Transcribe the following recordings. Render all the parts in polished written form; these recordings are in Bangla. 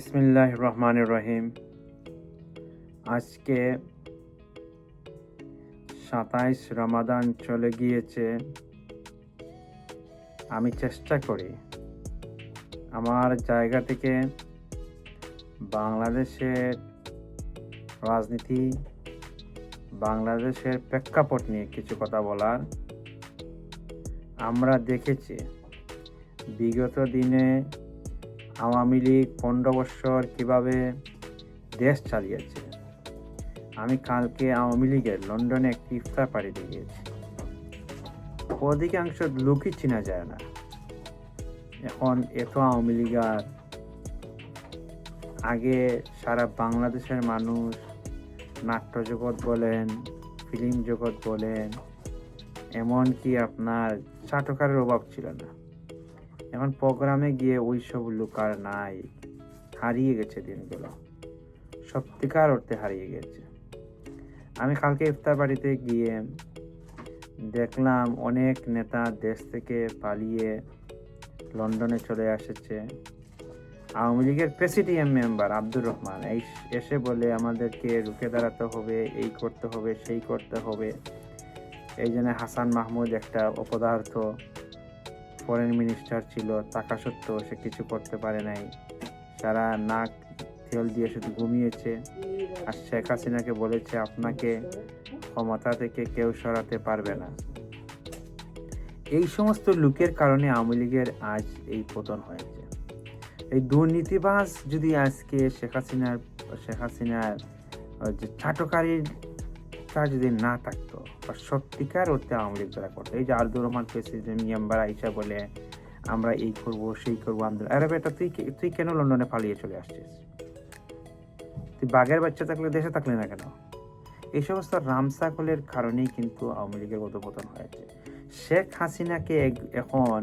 বিসমিল্লাহির রহমানির রহিম। আজকে 27 রমাদান চলে গিয়েছে। আমি চেষ্টা করি আমার জায়গা থেকে বাংলাদেশের রাজনীতি, বাংলাদেশের প্রেক্ষাপট নিয়ে কিছু কথা বলার। আমরা দেখেছি বিগত দিনে আওয়ামী লীগ 15 বছর কীভাবে দেশ চালিয়েছে। আমি কালকে আওয়ামী লীগের লন্ডনে একটি ইফতার পার্টিতে গিয়েছি। অধিকাংশ লোকই চেনা যায় না। এখন এত আওয়ামী লীগ আর আগে সারা বাংলাদেশের মানুষ নাট্য জগৎ বলেন, ফিল্ম জগৎ বলেন, এমনকি আপনার চাটকারের অভাব ছিল না। এখন প্রোগ্রামে গিয়ে ওই সব লোক আর নাই, হারিয়ে গেছে দিনগুলো, সত্যিকার অর্থে হারিয়ে গেছে। আমি কালকে ইফতার বাড়িতে গিয়ে দেখলাম অনেক নেতা দেশ থেকে পালিয়ে লন্ডনে চলে এসেছে। আওয়ামী লীগের প্রেসিডিয়াম মেম্বার আব্দুর রহমান এসে বলে আমাদেরকে রুখে দাঁড়াতে হবে, এই করতে হবে, সেই করতে হবে। এই জন্য হাসান মাহমুদ একটা অপদার্থ ফরেন মিনিস্টার ছিল, থাকা সত্ত্বেও সে কিছু করতে পারে নাই। সারা নাক তেল দিয়ে শুধু ঘুমিয়েছে। আর শেখ হাসিনাকে বলেছে আপনাকে ক্ষমতা থেকে কেউ সরাতে পারবে না। এই সমস্ত লোকের কারণে আওয়ামী লীগের আজ এই পতন হয়েছে। এই দুর্নীতিবাজ যদি আজকে শেখ হাসিনার যে চাটকারিটা যদি না থাকতো, বা সত্যিকার অর্থে আওয়ামী লীগ যারা করতো, এই যে আব্দুর রহমান প্রেসিডেন্ট মেম্বার আইসা বলে আমরা এই করবো সেই করবো, আরে বেটা তুই কেন লন্ডনে পালিয়ে চলে আসছিস? তুই বাঘের বাচ্চা থাকলে দেশে থাকলে না কেন? এই সমস্ত রামসাকলের কারণেই কিন্তু আওয়ামী লীগের অধঃপতন হয়েছে। শেখ হাসিনাকে এখন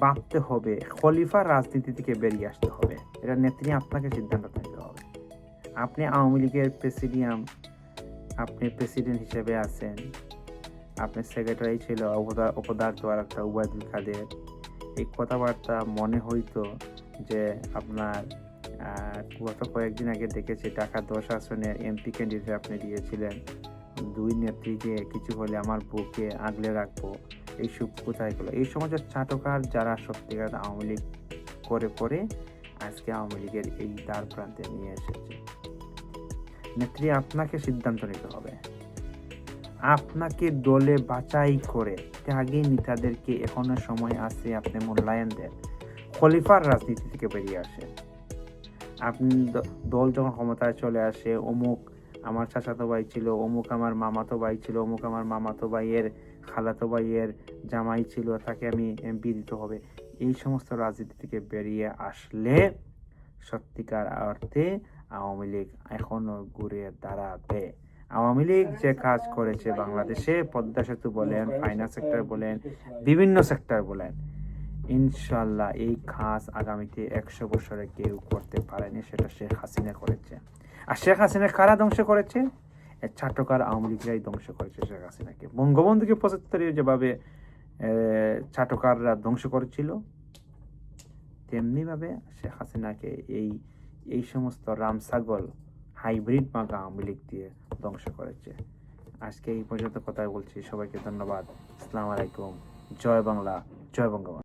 ভাবতে হবে, খলিফার রাজনীতি থেকে বেরিয়ে আসতে হবে। এটা নেত্রী আপনাকে সিদ্ধান্ত নিতে হবে। আপনি আওয়ামী লীগের আপনি প্রেসিডেন্ট হিসেবে আছেন, আপনার সেক্রেটারি ছিল অপদার্থ আর একটা উবায়দুল কাদের। এই কথাবার্তা মনে হইতো যে আপনার গত কয়েকদিন আগে দেখেছি ঢাকা 10 আসনের এমপি ক্যান্ডিডেট আপনি দিয়েছিলেন। দুই নেত্রীকে কিছু হলে আমার বউকে আগলে রাখবো, এইসব কোথায় গেলো? এই সমাজের চাটকার যারা সত্যিকার আওয়ামী লীগ করে আজকে আওয়ামী লীগের এই দ্বার প্রান্তে নিয়ে এসেছে। নেত্রী আপনাকে সিদ্ধান্ত নিতে হবে। আপনাকে দলে বাছাই করে ত্যাগী নেতাদেরকে এখনো সময় আছে, আপনি মূল্যায়ন দেন। খলিফার রাজনীতি থেকে বেরিয়ে আসেন। আপনি দল যখন ক্ষমতায় চলে আসে, অমুক আমার চাচাতো ভাই ছিল, অমুক আমার মামাতো ভাই ছিল, অমুক আমার মামাতো ভাইয়ের খালাতো ভাইয়ের জামাই ছিল, তাকে আমি এমপি দিতে হবে। এই সমস্ত রাজনীতি থেকে বেরিয়ে আসলে সত্যিকার অর্থে আওয়ামী লীগ এখনো ঘুরে দাঁড়াবে। আওয়ামী লীগ যে কাজ করেছে বাংলাদেশে, পদ্মা সেতু বলেন, ফাইন্যান্স সেক্টর বলেন, বিভিন্ন সেক্টর বলেন, ইনশাল্লাহ এই কাজ আগামীতে 100 বছরে কেউ করতে পারেনি। সেটা শেখ হাসিনা করেছে। আর শেখ হাসিনা কারা ধ্বংস করেছে? চাটকার আওয়ামী লীগরাই ধ্বংস করেছে শেখ হাসিনাকে। বঙ্গবন্ধুকে 75 যেভাবে চাটকাররা ধ্বংস করেছিল, তেমনিভাবে শেখ হাসিনাকে এই সমস্ত রামসাগল হাইব্রিড মাগা আওয়ামী লীগ দিয়ে ধ্বংস করেছে। আজকে এই পর্যন্ত কথা বলছি। সবাইকে ধন্যবাদ। আসসালামু আলাইকুম। জয় বাংলা, জয় বঙ্গবন্ধু।